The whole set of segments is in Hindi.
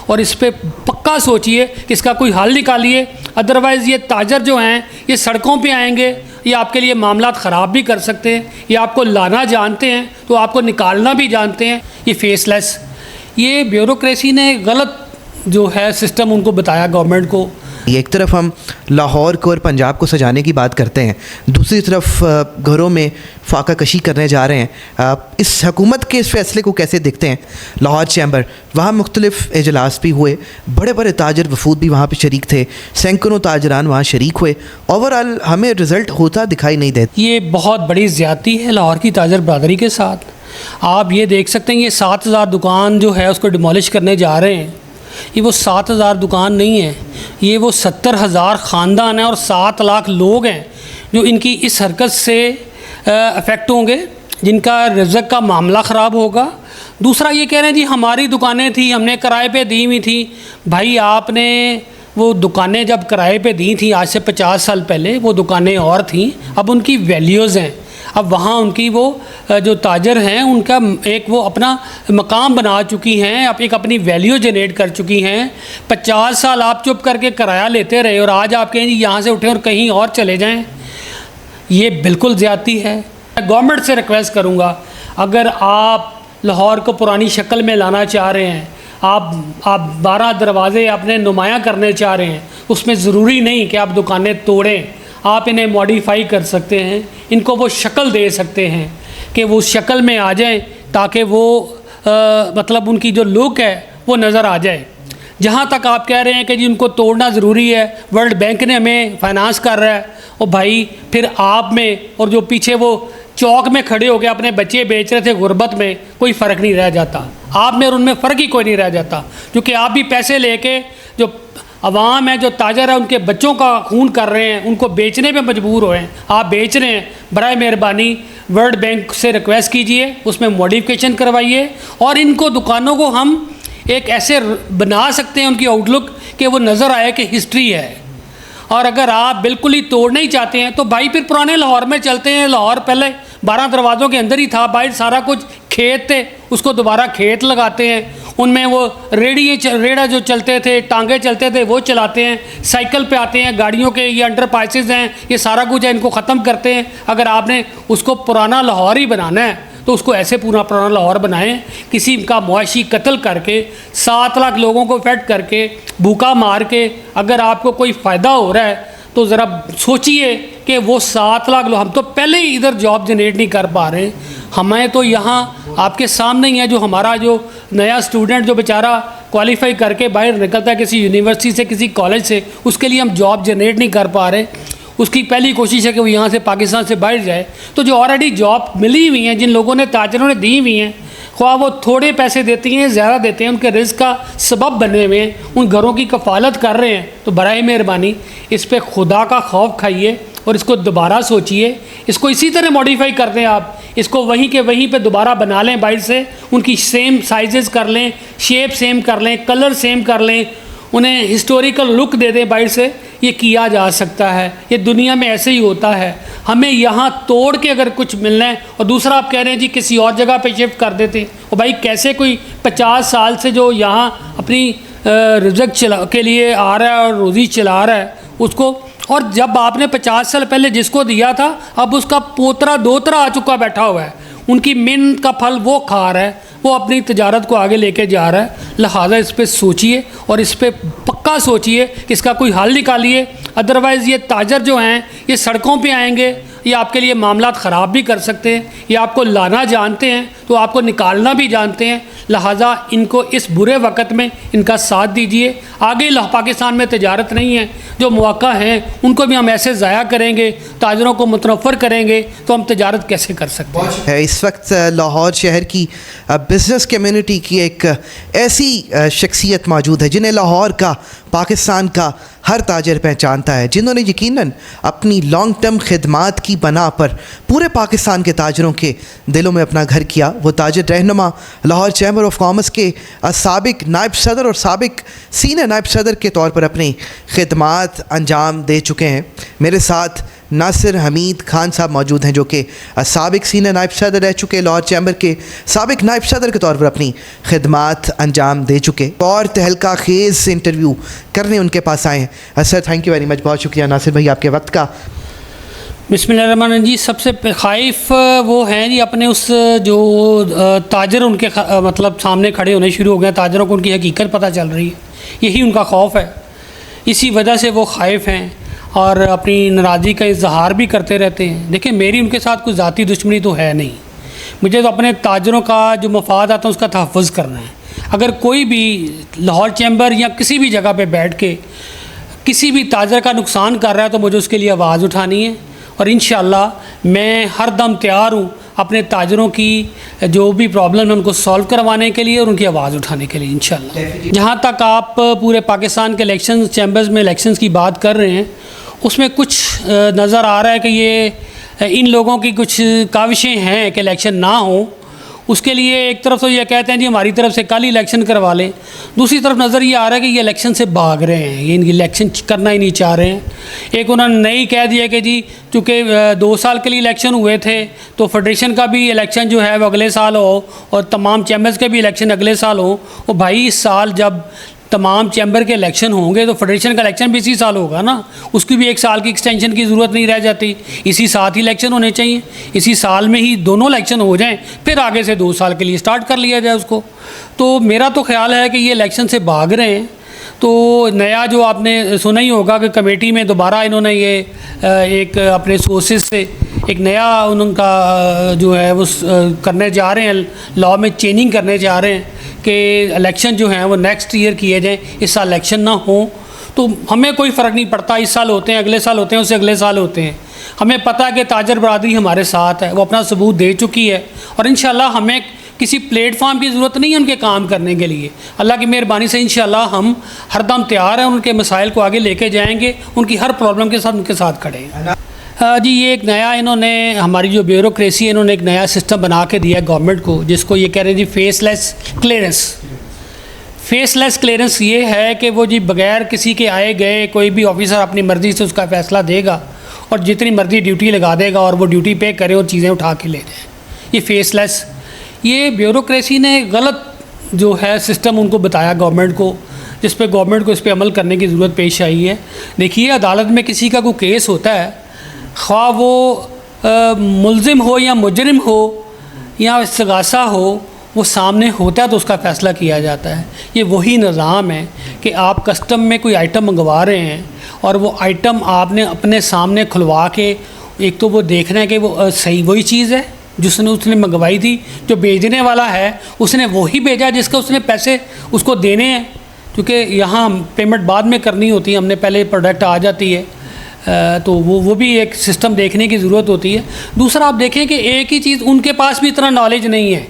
और इस पे पक्का सोचिए कि इसका कोई हल निकालिए, अदरवाइज़ ये ताजर जो हैं ये सड़कों पे आएंगे, ये आपके लिए मामलात ख़राब भी कर सकते हैं, ये आपको लाना जानते हैं तो आपको निकालना भी जानते हैं। ये फेसलेस, ये ब्यूरोक्रेसी ने गलत जो है सिस्टम उनको बताया गवर्नमेंट को। एक तरफ हम लाहौर को और पंजाब को सजाने की बात करते हैं, दूसरी तरफ घरों में फाका कशी करने जा रहे हैं। इस हुकूमत के इस फैसले को कैसे देखते हैं? लाहौर चैम्बर, वहाँ मुख्तलिफ इजलास भी हुए, बड़े बड़े ताजर वफूद भी वहाँ पे शरीक थे, सैकड़ों ताजरान वहाँ शरीक हुए, ओवरऑल हमें रिज़ल्ट होता दिखाई नहीं देता। ये बहुत बड़ी ज़्यादती है लाहौर की ताजर बरदरी के साथ। आप ये देख सकते हैं, ये 7,000 दुकान जो है उसको डिमोलिश करने जा रहे हैं। ये वो 7,000 दुकान नहीं है, ये वो 70,000 ख़ानदान हैं और 7 लाख लोग हैं जो इनकी इस हरकत से अफेक्ट होंगे, जिनका रिज़्क़ का मामला ख़राब होगा। दूसरा ये कह रहे हैं जी हमारी दुकानें थी, हमने किराए पे दी हुई थी। भाई आपने वो दुकानें जब किराए पे दी थी आज से 50 साल पहले, वो दुकानें और थीं, अब उनकी वैल्यूज़ हैं। अब वहाँ उनकी वो जो ताजर हैं उनका एक वो अपना मकाम बना चुकी हैं, अब एक अपनी वैल्यू जनरेट कर चुकी हैं। 50 साल आप चुप करके किराया लेते रहे और आज आप कहें जी यहाँ से उठें और कहीं और चले जाएं, ये बिल्कुल ज़्यादती है। गवर्नमेंट से रिक्वेस्ट करूँगा, अगर आप लाहौर को पुरानी शक्ल में लाना चाह रहे हैं, आप 12 दरवाज़े अपने नुमायाँ करने चाह रहे हैं, उसमें ज़रूरी नहीं कि आप दुकानें तोड़ें, आप इन्हें मॉडिफाई कर सकते हैं, इनको वो शक्ल दे सकते हैं कि वो शक्ल में आ जाएं, ताकि वो मतलब उनकी जो लुक है वो नज़र आ जाए। जहाँ तक आप कह रहे हैं कि जी उनको तोड़ना ज़रूरी है, वर्ल्ड बैंक ने हमें फाइनेंस कर रहा है, और भाई फिर आप में और जो पीछे वो चौक में खड़े हो गए अपने बच्चे बेच रहे थे गुर्बत में, कोई फ़र्क नहीं रह जाता। आप में और उनमें फ़र्क ही कोई नहीं रह जाता, क्योंकि आप भी पैसे लेके जो अवाम है, जो ताजर है, उनके बच्चों का खून कर रहे हैं, उनको बेचने पे मजबूर हो हैं। आप बेच रहे हैं, बराए मेहरबानी वर्ल्ड बैंक से रिक्वेस्ट कीजिए, उसमें मॉडिफिकेशन करवाइए और इनको दुकानों को हम एक ऐसे बना सकते हैं उनकी आउटलुक कि वो नज़र आए कि हिस्ट्री है। और अगर आप बिल्कुल ही तोड़ना ही चाहते हैं तो भाई फिर पुराने लाहौर में चलते हैं। लाहौर पहले 12 दरवाज़ों के अंदर ही था, बाहर सारा कुछ खेत थे, उसको दोबारा खेत लगाते हैं, उनमें वो रेड़ा जो चलते थे, टांगे चलते थे, वो चलाते हैं, साइकिल पे आते हैं, गाड़ियों के ये अंडर पासेस हैं, ये सारा कुछ है, इनको ख़त्म करते हैं। अगर आपने उसको पुराना लाहौर ही बनाना है तो उसको ऐसे पूरा पुराना लाहौर बनाएं, किसी का मुआशी कत्ल करके 7 लाख लोगों को फेड करके भूखा मार के अगर आपको कोई फ़ायदा हो रहा है तो ज़रा सोचिए कि वो 7 लाख लोग, हम तो पहले ही इधर जॉब जनरेट नहीं कर पा रहे। हमें तो यहाँ आपके सामने ही है, जो हमारा जो नया स्टूडेंट जो बेचारा क्वालिफाई करके बाहर निकलता है किसी यूनिवर्सिटी से, किसी कॉलेज से, उसके लिए हम जॉब जनरेट नहीं कर पा रहे। उसकी पहली कोशिश है कि वो यहाँ से पाकिस्तान से बाहर जाए। तो जो ऑलरेडी जॉब मिली हुई हैं, जिन लोगों ने ताजरों ने दी हुई हैं, ख्वाह वो थोड़े पैसे देती हैं, ज़्यादा देते हैं, उनके रिज़्क़ का सबब बने हुए हैं, उन घरों की कफ़ालत कर रहे हैं, तो बराए मेहरबानी इस पर खुदा का खौफ खाइए और इसको दोबारा सोचिए। इसको इसी तरह मॉडिफाई कर दें, आप इसको वहीं के वहीं पे दोबारा बना लें, बाहर से उनकी सेम साइजेस कर लें, शेप सेम कर लें, कलर सेम कर लें, उन्हें हिस्टोरिकल लुक दे दें बाहर से। ये किया जा सकता है, ये दुनिया में ऐसे ही होता है। हमें यहाँ तोड़ के अगर कुछ मिलना है, और दूसरा आप कह रहे हैं जी किसी और जगह पे शिफ्ट कर देते, और भाई कैसे कोई 50 साल से जो यहाँ अपनी रिज़्क़ के लिए आ रहा है और रोज़ी चला रहा है उसको, और जब आपने 50 साल पहले जिसको दिया था अब उसका पोतरा दोतरा आ चुका बैठा हुआ है, उनकी मेहनत का फल वो खा रहा है, वो अपनी तजारत को आगे लेके जा रहा है। लिहाजा इस पर सोचिए और इस पर पक्का सोचिए कि इसका कोई हल निकालिए, अदरवाइज़ ये ताजर जो हैं ये सड़कों पे आएंगे, ये आपके लिए मामलात ख़राब भी कर सकते हैं, ये आपको लाना जानते हैं तो आपको निकालना भी जानते हैं। लिहाजा इनको इस बुरे वक़्त में इनका साथ दीजिए। आगे पाकिस्तान में तजारत नहीं है, जो मौका हैं उनको भी हम ऐसे ज़ाया करेंगे, ताजरों को मुतनफ़र करेंगे तो हम तजारत कैसे कर सकते हैं। इस वक्त लाहौर शहर की बिज़नेस कम्युनिटी की एक ऐसी शख्सियत मौजूद है जिन्हें लाहौर का, पाकिस्तान का हर ताजर पहचानता है, जिन्होंने यकीनन अपनी लॉन्ग टर्म खिदमात की बना पर पूरे पाकिस्तान के ताजरों के दिलों में अपना घर किया। वो ताजर रहनुमा लाहौर चैम्बर ऑफ कॉमर्स के साबिक नायब सदर और साबिक सीनियर नायब सदर के तौर पर अपनी खिदमात अंजाम दे चुके हैं। मेरे साथ नासिर हमीद खान साहब मौजूद हैं, जो कि साबिक सीनियर नायब सदर रह चुके, लाहौर चैम्बर के साबिक नायब सदर के तौर पर अपनी खिदमात अंजाम दे चुके और तहलका खेज़ इंटरव्यू करने उनके पास आए हैं। Sir thank you very much, बहुत शुक्रिया नासिर भाई आपके वक्त का। बिस्मिल्लाहिर्रहमानिर्रहीम जी, सबसे खाइफ वो हैं जी अपने उस जो ताजर उनके मतलब सामने खड़े होने शुरू हो गए, ताजरों को उनकी हकीकत पता चल रही है, यही उनका खौफ है, इसी वजह से वो खाइफ हैं और अपनी नाराज़गी का इजहार भी करते रहते हैं। देखिए मेरी उनके साथ कोई ज़ाती दुश्मनी तो है नहीं, मुझे तो अपने ताजरों का जो मफाद आता है उसका तहफ़्फ़ुज़ करना है। अगर कोई भी लाहौर चैम्बर या किसी भी जगह पे बैठ के किसी भी ताजर का नुकसान कर रहा है तो मुझे उसके लिए आवाज़ उठानी है और इंशाअल्लाह मैं हर दम तैयार हूँ अपने ताजरों की जो भी प्रॉब्लम है उनको सॉल्व करवाने के लिए और उनकी आवाज़ उठाने के लिए इंशाअल्लाह। जहाँ तक आप पूरे पाकिस्तान के इलेक्शन चैम्बर्स में इलेक्शंस की बात कर रहे हैं, उसमें कुछ नज़र आ रहा है कि ये इन लोगों की कुछ काविशें हैं कि इलेक्शन ना हो। उसके लिए एक तरफ तो ये कहते हैं जी हमारी तरफ से कल ही इलेक्शन करवा लें, दूसरी तरफ नज़र ये आ रहा है कि ये इलेक्शन से भाग रहे हैं, ये इनकी इलेक्शन करना ही नहीं चाह रहे हैं। एक उन्होंने नहीं कह दिया कि जी चूँकि 2 साल के लिए इलेक्शन हुए थे तो फेडरेशन का भी इलेक्शन जो है वो अगले साल हो और तमाम चैम्बर्स के भी इलेक्शन अगले साल हो। और भाई इस साल जब तमाम चैम्बर के इलेक्शन होंगे तो फेडरेशन का इलेक्शन भी इसी साल होगा ना, उसकी भी 1 साल की एक्सटेंशन की ज़रूरत नहीं रह जाती, इसी साथ ही इलेक्शन होने चाहिए, इसी साल में ही दोनों इलेक्शन हो जाएं, फिर आगे से 2 साल के लिए स्टार्ट कर लिया जाए उसको। तो मेरा तो ख्याल है कि ये इलेक्शन से भाग रहे हैं। तो नया जो आपने सुना ही होगा कि कमेटी में दोबारा इन्होंने ये एक अपने सोर्सेज से एक नया उनका जो है वो करने जा रहे हैं, लॉ में चेंजिंग करने जा रहे हैं कि इलेक्शन जो हैं वो नेक्स्ट ईयर किए जाएं, इस साल इलेक्शन ना हो। तो हमें कोई फ़र्क नहीं पड़ता, इस साल होते हैं, अगले साल होते हैं, उससे अगले साल होते हैं। हमें पता है कि ताजर बरादरी हमारे साथ है, वो अपना सबूत दे चुकी है और इंशाल्लाह हमें किसी प्लेटफॉर्म की ज़रूरत नहीं है उनके काम करने के लिए। अल्लाह की मेहरबानी से इंशाल्लाह हम हरदम तैयार हैं, उनके मसाइल को आगे लेके जाएंगे, उनकी हर प्रॉब्लम के साथ उनके साथ खड़े हैं। जी ये एक नया इन्होंने हमारी जो ब्यूरोक्रेसी है इन्होंने एक नया सिस्टम बना के दिया है गवर्नमेंट को, जिसको ये कह रहे हैं जी फेसलेस क्लियरेंस। फेसलेस क्लियरेंस ये है कि वो जी बग़ैर किसी के आए गए कोई भी ऑफिसर अपनी मर्ज़ी से उसका फ़ैसला देगा और जितनी मर्ज़ी ड्यूटी लगा देगा और वो ड्यूटी पे करे और चीज़ें उठा के ले जाए। ये फेसलेस, ये ब्यूरोक्रेसी ने गलत जो है सिस्टम उनको बताया गवर्नमेंट को, जिस पे गवर्नमेंट को इस पर अमल करने की ज़रूरत पेश आई है। देखिए अदालत में किसी का कोई केस होता है, ख्वाह वो मुल्ज़िम हो या मुजरिम हो या इस्तगासा हो, वो सामने होता है तो उसका फ़ैसला किया जाता है। ये वही निज़ाम है कि आप कस्टम में कोई आइटम मंगवा रहे हैं और वो आइटम आपने अपने सामने खुलवा के एक तो वो देखना है कि वो सही वही चीज़ है जिसने उसने मंगवाई थी, जो भेजने वाला है उसने वही भेजा जिसका उसने पैसे उसको देने हैं, क्योंकि यहाँ पेमेंट बाद में करनी होती है, हमने पहले प्रोडक्ट आ जाती है। तो वो भी एक सिस्टम देखने की ज़रूरत होती है। दूसरा आप देखें कि एक ही चीज़ उनके पास भी इतना नॉलेज नहीं है,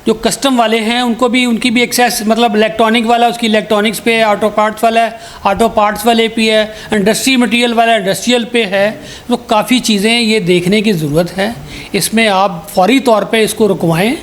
जो कस्टम वाले हैं उनको भी उनकी भी एक्सेस, मतलब इलेक्ट्रॉनिक वाला उसकी इलेक्ट्रॉनिक्स पे है, ऑटो पार्ट्स वाला है ऑटो पार्ट्स वाले पे है, इंडस्ट्री मटेरियल वाला इंडस्ट्रियल पे है। तो काफ़ी चीज़ें ये देखने की ज़रूरत है। इसमें आप फौरी तौर पे इसको रुकवाएं,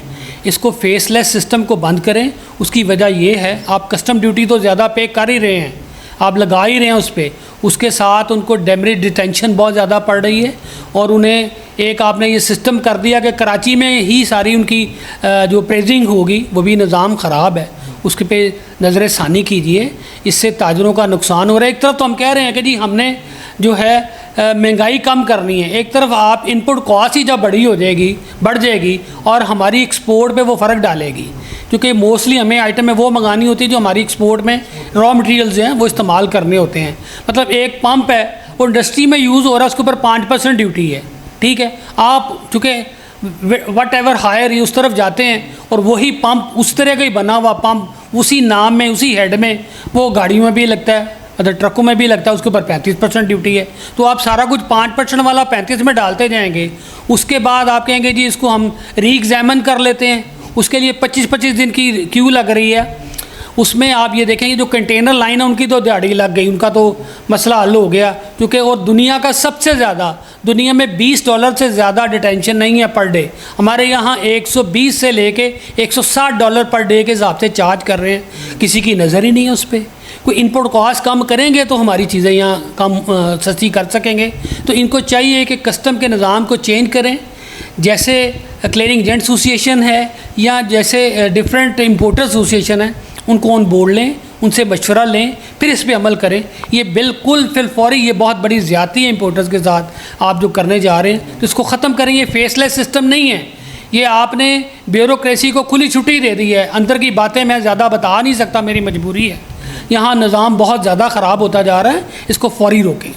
इसको फेसलेस सिस्टम को बंद करें। उसकी वजह ये है आप कस्टम ड्यूटी तो ज़्यादा पे कर ही रहे हैं, आप लगा ही रहे हैं उस पर, उसके साथ उनको डेमरेज डिटेंशन बहुत ज़्यादा पड़ रही है। और उन्हें एक आपने ये सिस्टम कर दिया कि कराची में ही सारी उनकी जो प्रेजिंग होगी, वो भी निज़ाम ख़राब है, उसके पे नज़र षानी कीजिए, इससे ताजरों का नुकसान हो रहा है। एक तरफ तो हम कह रहे हैं कि जी हमने जो है महंगाई कम करनी है, एक तरफ आप इनपुट कॉस्ट ही जब बढ़ जाएगी और हमारी एक्सपोर्ट पे वो फ़र्क डालेगी, क्योंकि मोस्टली हमें आइटम में वो मंगानी होती है जो हमारी एक्सपोर्ट में रॉ मटेरियल्स हैं वो इस्तेमाल करने होते हैं। मतलब एक पंप है वो इंडस्ट्री में यूज़ हो रहा है, उसके ऊपर 5% ड्यूटी है, ठीक है। आप चूँकि वट एवर हायर ही उस तरफ जाते हैं और वही पंप उस तरह का ही बना हुआ पंप उसी नाम में उसी हेड में वो गाड़ियों में भी लगता है, मतलब ट्रकों में भी लगता है, उसके ऊपर 35% ड्यूटी है। तो आप सारा कुछ 5% वाला 35 में डालते जाएंगे, उसके बाद आप कहेंगे जी इसको हम री एग्जामिन कर लेते हैं, उसके लिए 25-25 दिन की क्यू लग रही है। उसमें आप ये देखेंगे जो कंटेनर लाइन है उनकी तो दिहाड़ी लग गई, उनका तो मसला हल हो गया, क्योंकि और दुनिया का सबसे ज़्यादा, दुनिया में $20 से ज़्यादा डिटेंशन नहीं है पर डे। हमारे यहाँ 120 से लेके $160 पर डे के हिसाब से चार्ज कर रहे हैं, किसी की नज़र ही नहीं है उस पर। कोई इनपुट कॉस्ट कम करेंगे तो हमारी चीज़ें यहाँ कम सस्ती कर सकेंगे। तो इनको चाहिए कि कस्टम के निज़ाम को चेंज करें, जैसे क्लियरिंग एजेंट एसोसिएशन है या जैसे डिफरेंट इम्पोर्टर एसोसिएशन है, उनको ऑन बोर्ड लें, उनसे मशवरा लें, फिर इस पर अमल करें। ये बिल्कुल फिलफौरी ये बहुत बड़ी ज़्यादती है इम्पोर्टर्स के साथ आप जो करने जा रहे हैं, तो इसको ख़त्म करें। ये फेसलेस सिस्टम नहीं है, ये आपने ब्यूरोक्रेसी को खुली छुट्टी दे दी है। अंदर की बातें मैं ज़्यादा बता नहीं सकता, मेरी मजबूरी है। यहाँ निज़ाम बहुत ज़्यादा ख़राब होता जा रहा है, इसको फौरी रोकें।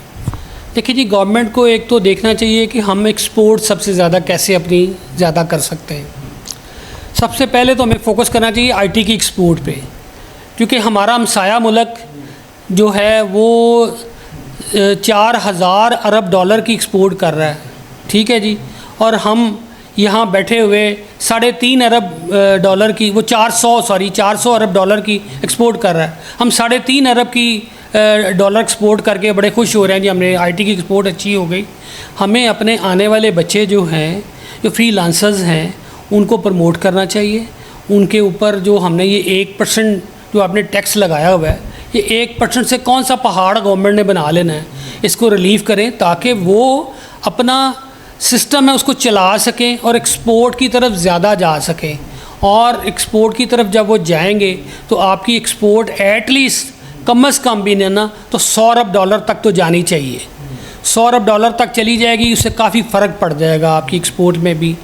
देखिए जी, गवर्नमेंट को एक तो देखना चाहिए कि हम एक्सपोर्ट सबसे ज़्यादा कैसे अपनी ज़्यादा कर सकते हैं। सबसे पहले तो हमें फोकस करना चाहिए आईटी की एक्सपोर्ट पे, क्योंकि हमारा हमसाया मुल्क जो है वो 4000 अरब डॉलर की एक्सपोर्ट कर रहा है, ठीक है जी, और हम यहाँ बैठे हुए 3.5 अरब डॉलर की, वो 400 अरब डॉलर की एक्सपोर्ट कर रहा है। हम 3.5 अरब की डॉलर एक्सपोर्ट करके बड़े खुश हो रहे हैं जी, हमने आईटी की एक्सपोर्ट अच्छी हो गई। हमें अपने आने वाले बच्चे जो हैं, जो फ्रीलांसर्स हैं, उनको प्रमोट करना चाहिए। उनके ऊपर जो हमने ये 1% जो आपने टैक्स लगाया हुआ है, ये 1% से कौन सा पहाड़ गवर्नमेंट ने बना लेना है, इसको रिलीव करें ताकि वो अपना सिस्टम है उसको चला सकें और एक्सपोर्ट की तरफ ज़्यादा जा सकें। और एक्सपोर्ट की तरफ जब वो जाएंगे तो आपकी एक्सपोर्ट एटलीस्ट कम से कम भी नहीं ना तो 100 अरब डॉलर तक तो जानी चाहिए। 100 अरब डॉलर तक चली जाएगी, उससे काफ़ी फ़र्क पड़ जाएगा आपकी एक्सपोर्ट में भी।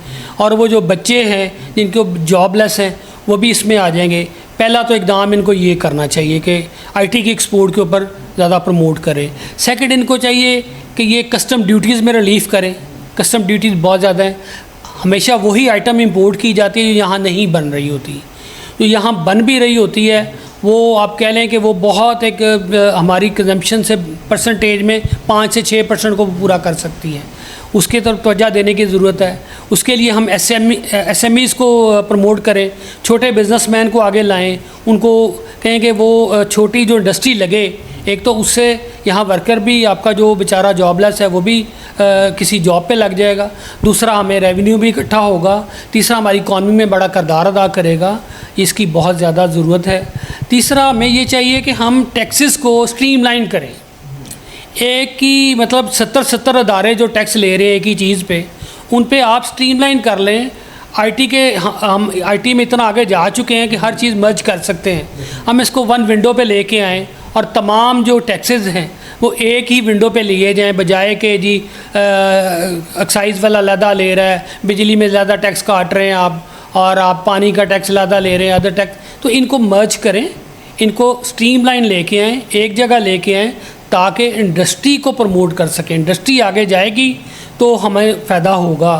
और वो जो बच्चे हैं जिनको जॉबलेस हैं वो भी इसमें आ जाएंगे। पहला तो इकदाम इनको ये करना चाहिए कि आईटी की एक्सपोर्ट के ऊपर ज़्यादा प्रमोट करें। सेकंड, इनको चाहिए कि ये कस्टम ड्यूटीज़ में रिलीफ़ करें। कस्टम ड्यूटीज़ बहुत ज़्यादा हैं, हमेशा वही आइटम इंपोर्ट की जाती है जो यहाँ नहीं बन रही होती। जो यहाँ बन भी रही होती है वो आप कह लें कि वो बहुत एक हमारी कंजम्पशन से परसेंटेज में 5 से 6% को पूरा कर सकती है। उसके तरफ तवज्जो देने की ज़रूरत है। उसके लिए हम एसएमईज़ को प्रमोट करें, छोटे बिजनेसमैन को आगे लाएं, उनको कहें कि वो छोटी जो इंडस्ट्री लगे, एक तो उससे यहाँ वर्कर भी आपका जो बेचारा जॉबलेस है वो भी किसी जॉब पे लग जाएगा। दूसरा, हमें रेवेन्यू भी इकट्ठा होगा। तीसरा, हमारी इकॉनमी में बड़ा किरदार अदा करेगा, इसकी बहुत ज़्यादा ज़रूरत है। तीसरा, हमें ये चाहिए कि हम टैक्सेस को स्ट्रीमलाइन करें। एक ही मतलब 70 अदारे जो टैक्स ले रहे हैं एक ही चीज़ पे, उन पे आप स्ट्रीमलाइन कर लें। हम आईटी में इतना आगे जा चुके हैं कि हर चीज़ मर्ज कर सकते हैं। हम इसको वन विंडो पे लेके आएँ और तमाम जो टैक्सेस हैं वो एक ही विंडो पे लिए जाएँ, बजाय कि जी एक्साइज़ वाला अलहदा ले रहा है, बिजली में ज़्यादा टैक्स काट रहे हैं आप, और आप पानी का टैक्स ज़्यादा ले रहे हैं, अदर टैक्स। तो इनको मर्ज करें, इनको स्ट्रीमलाइन लेके आएँ, एक जगह लेके आएँ, ताकि इंडस्ट्री को प्रमोट कर सकें। इंडस्ट्री आगे जाएगी तो हमें फ़ायदा होगा।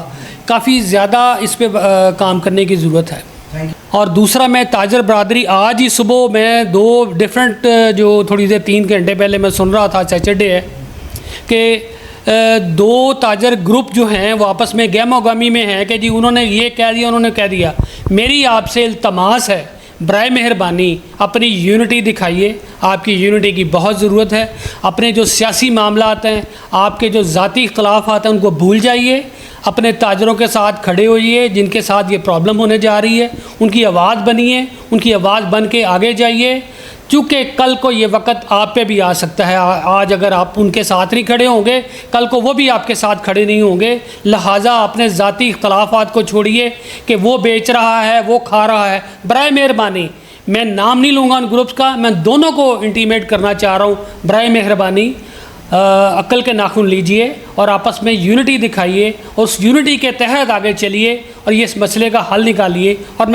काफ़ी ज़्यादा इस पे काम करने की ज़रूरत है। और दूसरा, मैं ताजर बरादरी, आज ही सुबह मैं 2 डिफरेंट जो थोड़ी देर 3 घंटे पहले मैं सुन रहा था, सैटरडे है, कि 2 ताजर ग्रुप जो हैं वो आपस में गहमा-गहमी में हैं कि जी उन्होंने ये कह दिया, उन्होंने कह दिया। मेरी आपसे इल्तमास है, बराए मेहरबानी अपनी यूनिटी दिखाइए। आपकी यूनिटी की बहुत ज़रूरत है। अपने जो सियासी मामलात हैं, आपके जो ज़ाती इख्तलाफात हैं, उनको भूल जाइए। अपने ताजरों के साथ खड़े होइए, जिनके साथ ये प्रॉब्लम होने जा रही है, उनकी आवाज़ बनिए, उनकी आवाज़ बन के आगे जाइए। चूँकि कल को ये वक्त आप पे भी आ सकता है। आज अगर आप उनके साथ नहीं खड़े होंगे, कल को वो भी आपके साथ खड़े नहीं होंगे। लिहाजा अपने ज़ाती इख्तलाफात को छोड़िए कि वो बेच रहा है, वो खा रहा है। बराए मेहरबानी, मैं नाम नहीं लूँगा उन ग्रुप्स का, मैं दोनों को इंटीमेट करना चाह रहा हूँ। बराए मेहरबानी अक्ल के नाखून लीजिए और आपस में यूनिटी दिखाइए और उस यूनिटी के तहत आगे चलिए और ये इस मसले का हल निकालिए। और मैं